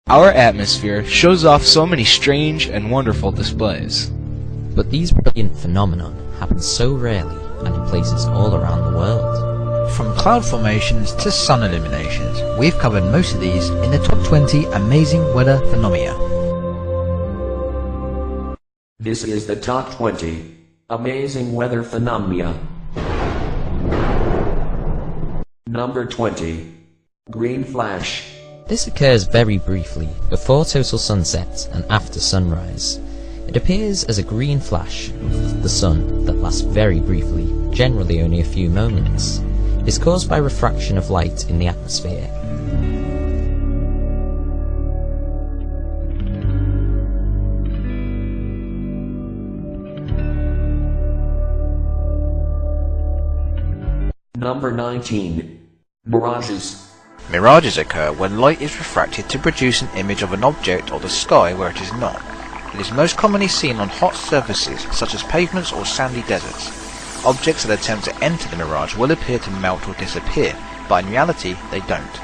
Our atmosphere shows off so many strange and wonderful displays. But these brilliant phenomena happen so rarely and in places all around the world. From cloud formations to sun illuminations, we've covered most of these in the top 20 amazing weather phenomena. This is the top 20 amazing weather phenomena. Number 20. Green flash. This occurs very briefly, before total sunset and after sunrise. It appears as a green flash of the sun that lasts very briefly, generally only a few moments. It is caused by refraction of light in the atmosphere. Number 19. Mirages. Mirages occur when light is refracted to produce an image of an object or the sky where it is not. It is most commonly seen on hot surfaces such as pavements or sandy deserts. Objects that attempt to enter the mirage will appear to melt or disappear, but in reality they don't.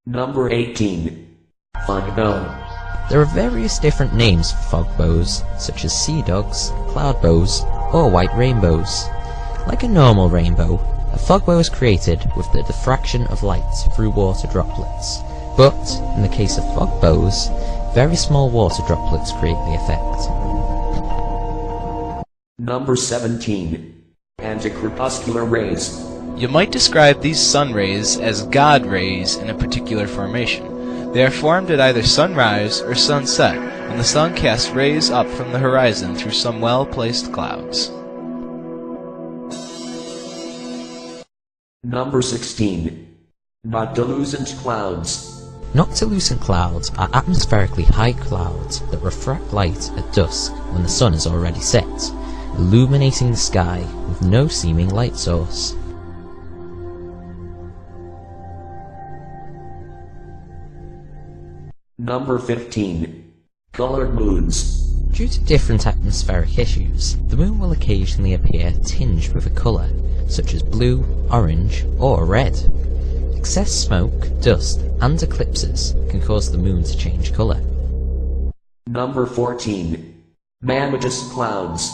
Number 18. Fog bow. There are various different names for fog bows, such as sea dogs, cloud bows, or white rainbows. Like a normal rainbow, a fog bow is created with the diffraction of light through water droplets, but in the case of fog bows, very small water droplets create the effect. Number 17. Anticrepuscular rays. You might describe these sun rays as God rays in a particular formation. They are formed at either sunrise or sunset, when the sun casts rays up from the horizon through some well-placed clouds. Number 16. Noctilucent clouds. Noctilucent clouds are atmospherically high clouds that refract light at dusk when the sun is already set, illuminating the sky with no seeming light source. Number 15. Colored moons. Due to different atmospheric issues, the moon will occasionally appear tinged with a colour, such as blue, orange, or red. Excess smoke, dust, and eclipses can cause the moon to change colour. Number 14. Mammatus clouds.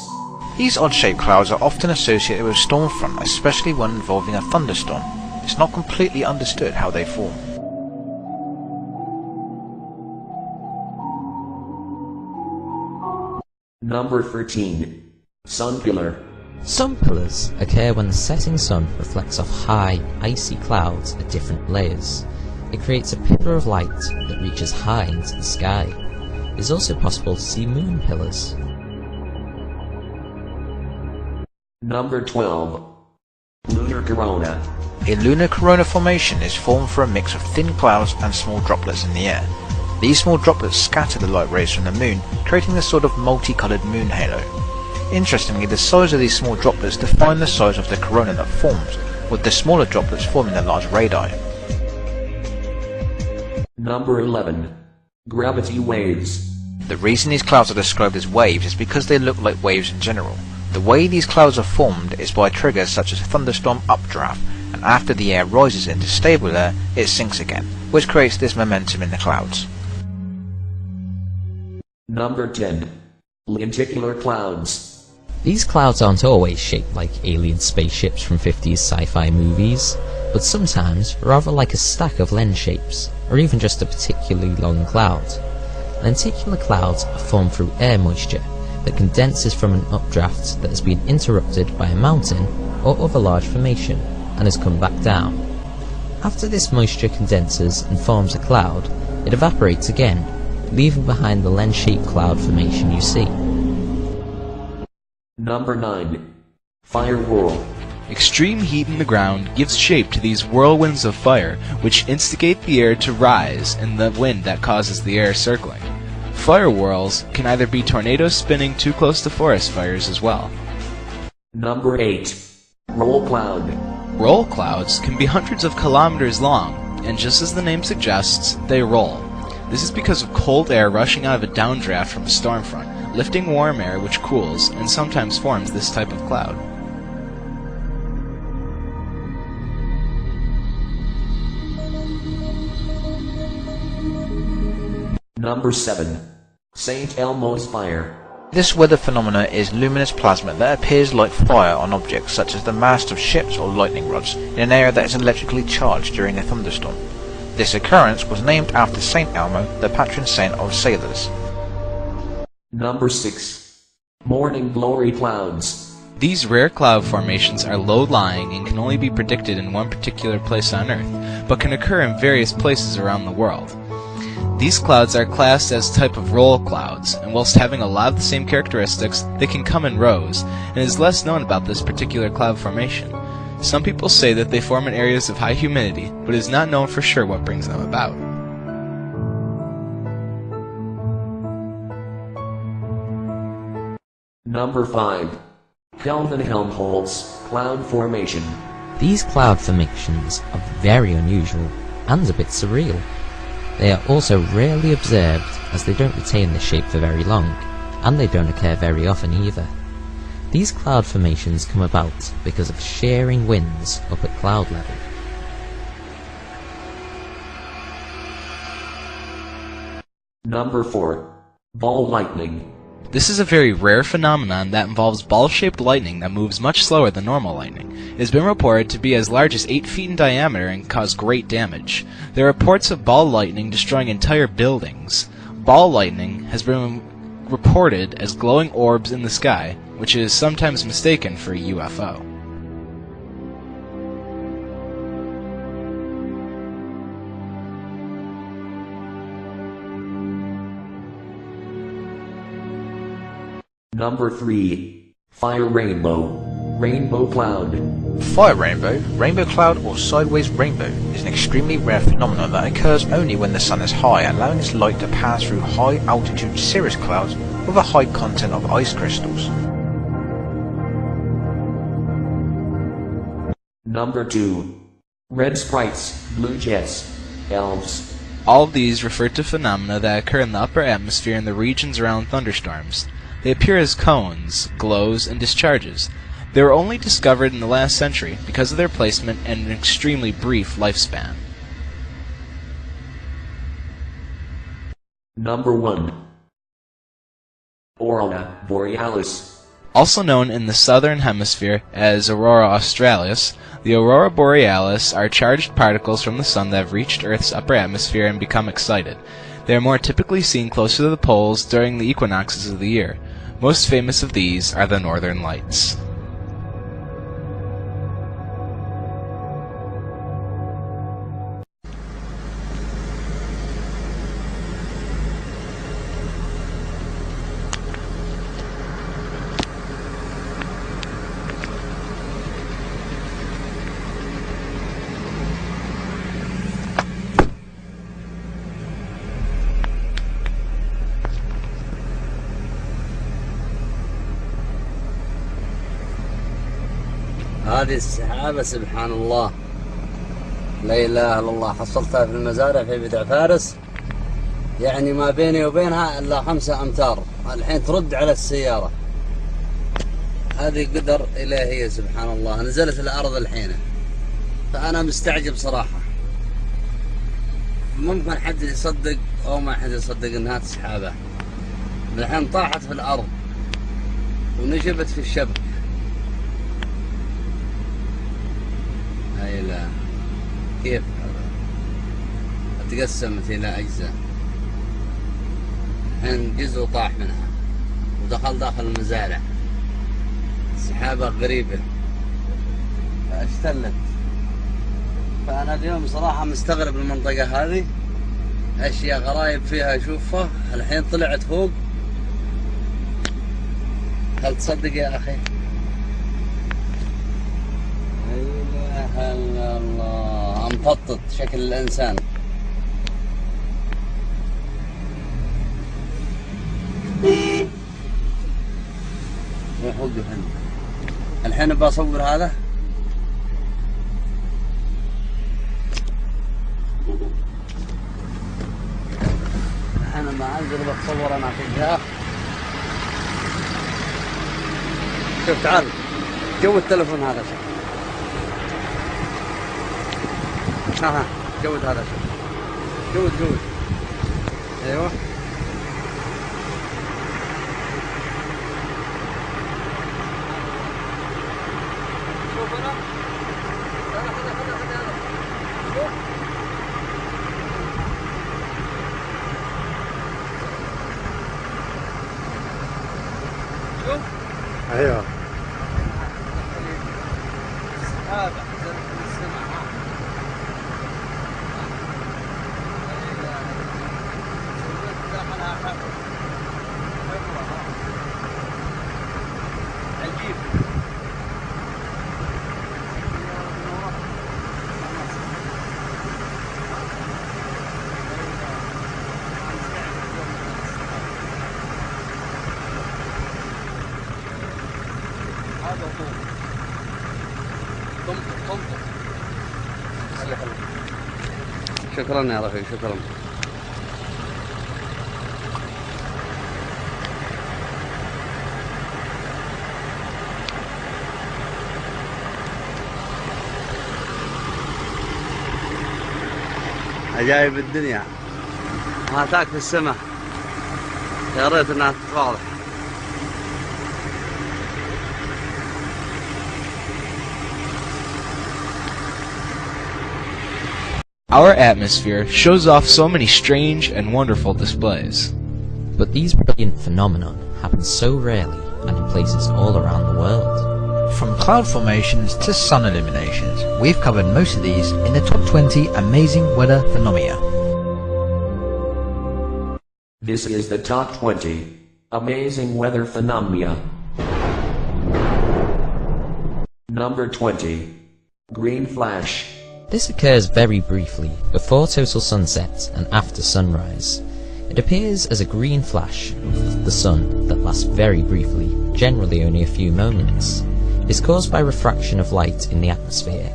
These odd-shaped clouds are often associated with storm front, especially when involving a thunderstorm. It's not completely understood how they form. Number 13. Sun pillar. Sun pillars occur when the setting sun reflects off high, icy clouds at different layers. It creates a pillar of light that reaches high into the sky. It is also possible to see moon pillars. Number 12. Lunar corona. A lunar corona formation is formed from a mix of thin clouds and small droplets in the air. These small droplets scatter the light rays from the moon, creating this sort of multicolored moon halo. Interestingly, the size of these small droplets define the size of the corona that forms, with the smaller droplets forming the large radii. Number 11. Gravity waves. The reason these clouds are described as waves is because they look like waves in general. The way these clouds are formed is by triggers such as thunderstorm updraft, and after the air rises into stable air, it sinks again, which creates this momentum in the clouds. Number 10. Lenticular clouds. These clouds aren't always shaped like alien spaceships from 50s sci-fi movies, but sometimes rather like a stack of lens shapes, or even just a particularly long cloud. Lenticular clouds are formed through air moisture that condenses from an updraft that has been interrupted by a mountain or other large formation and has come back down. After this moisture condenses and forms a cloud, it evaporates again, leaving behind the lens-shaped cloud formation you see. Number 9. Fire whirl. Extreme heat in the ground gives shape to these whirlwinds of fire, which instigate the air to rise and the wind that causes the air circling. Fire whirls can either be tornadoes spinning too close to forest fires as well. Number 8. Roll cloud. Roll clouds can be hundreds of kilometers long, and just as the name suggests, they roll. This is because of cold air rushing out of a downdraft from a storm front, lifting warm air which cools and sometimes forms this type of cloud. Number 7. St. Elmo's Fire. This weather phenomena is luminous plasma that appears like fire on objects such as the mast of ships or lightning rods in an area that is electrically charged during a thunderstorm. This occurrence was named after St. Elmo, the patron saint of sailors. Number 6. Morning Glory Clouds. These rare cloud formations are low-lying and can only be predicted in one particular place on Earth, but can occur in various places around the world. These clouds are classed as type of roll clouds, and whilst having a lot of the same characteristics, they can come in rows, and it is less known about this particular cloud formation. Some people say that they form in areas of high humidity, but it is not known for sure what brings them about. Number 5. Kelvin-Helmholtz Cloud Formation. These cloud formations are very unusual and a bit surreal. They are also rarely observed as they don't retain this shape for very long, and they don't occur very often either. These cloud formations come about because of shearing winds up at cloud level. Number 4. Ball lightning. This is a very rare phenomenon that involves ball-shaped lightning that moves much slower than normal lightning. It has been reported to be as large as 8 feet in diameter and cause great damage. There are reports of ball lightning destroying entire buildings. Ball lightning has been reported as glowing orbs in the sky, which is sometimes mistaken for a UFO. Number 3. Fire Rainbow. Rainbow Cloud. Fire rainbow, rainbow cloud or sideways rainbow is an extremely rare phenomenon that occurs only when the sun is high, allowing its light to pass through high altitude cirrus clouds with a high content of ice crystals. Number 2. Red Sprites, Blue Jets, Elves. All of these refer to phenomena that occur in the upper atmosphere in the regions around thunderstorms. They appear as cones, glows, and discharges. They were only discovered in the last century because of their placement and an extremely brief lifespan. Number 1. Aurora Borealis. Also known in the southern hemisphere as Aurora Australis, the Aurora Borealis are charged particles from the sun that have reached Earth's upper atmosphere and become excited. They are more typically seen closer to the poles during the equinoxes of the year. Most famous of these are the Northern Lights. هذه السحابة سبحان الله لا إله إلا الله. حصلتها في المزارع في بدع فارس، يعني ما بيني وبينها إلا 5 أمتار. الحين ترد على السيارة. هذه قدر إلهية سبحان الله. نزلت الأرض الحين، فأنا مستعجب صراحة. ممكن حد يصدق أو ما حد يصدق إنها سحابة. الحين طاحت في الأرض ونشبت في الشبك. هاي لا كيف تقسمت إلى أجزاء. الحين جزء طاح منها ودخل داخل المزارع. سحابة غريبة اشتلت. فأنا اليوم صراحة مستغرب المنطقة هذه، أشياء غرايب فيها أشوفها. الحين طلعت فوق. هل تصدق يا أخي؟ لا إله إلا الله. مفطط شكل الإنسان. الحين بصور هذا. الحين ما أنزل بتصور أنا فيها. شوف تعال جو التلفون هذا. شوف ها جود هذا. شوف جود. ايوه شكرا يا رفيق شكرا. عجائب الدنيا ما تاك في السماء يا ريت انها تتواضح. Our atmosphere shows off so many strange and wonderful displays. But these brilliant phenomena happen so rarely and in places all around the world. From cloud formations to sun illuminations, we've covered most of these in the top 20 amazing weather phenomena. This is the top 20 amazing weather phenomena. Number 20. Green flash. This occurs very briefly, before total sunset and after sunrise. It appears as a green flash of the sun that lasts very briefly, generally only a few moments. It is caused by refraction of light in the atmosphere.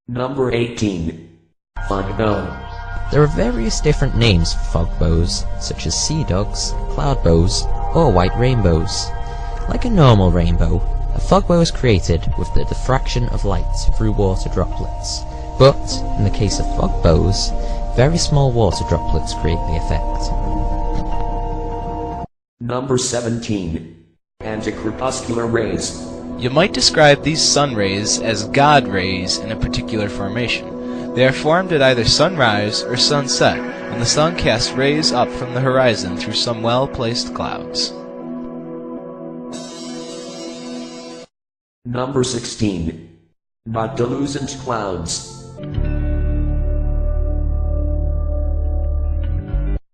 Number 18. Fog bow. There are various different names for fog bows, such as sea dogs, cloud bows, or white rainbows. Like a normal rainbow, a fog bow is created with the diffraction of light through water droplets. But, in the case of fog bows, very small water droplets create the effect. Number 17. Anticrepuscular rays. You might describe these sun rays as God rays in a particular formation. They are formed at either sunrise or sunset, and the sun casts rays up from the horizon through some well-placed clouds. Number 16. Noctilucent clouds.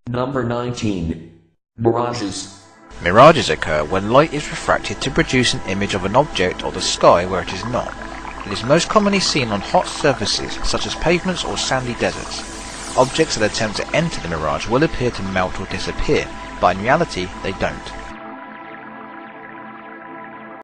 Number 19. Mirages. Mirages occur when light is refracted to produce an image of an object or the sky where it is not. It is most commonly seen on hot surfaces such as pavements or sandy deserts. Objects that attempt to enter the mirage will appear to melt or disappear, but in reality they don't.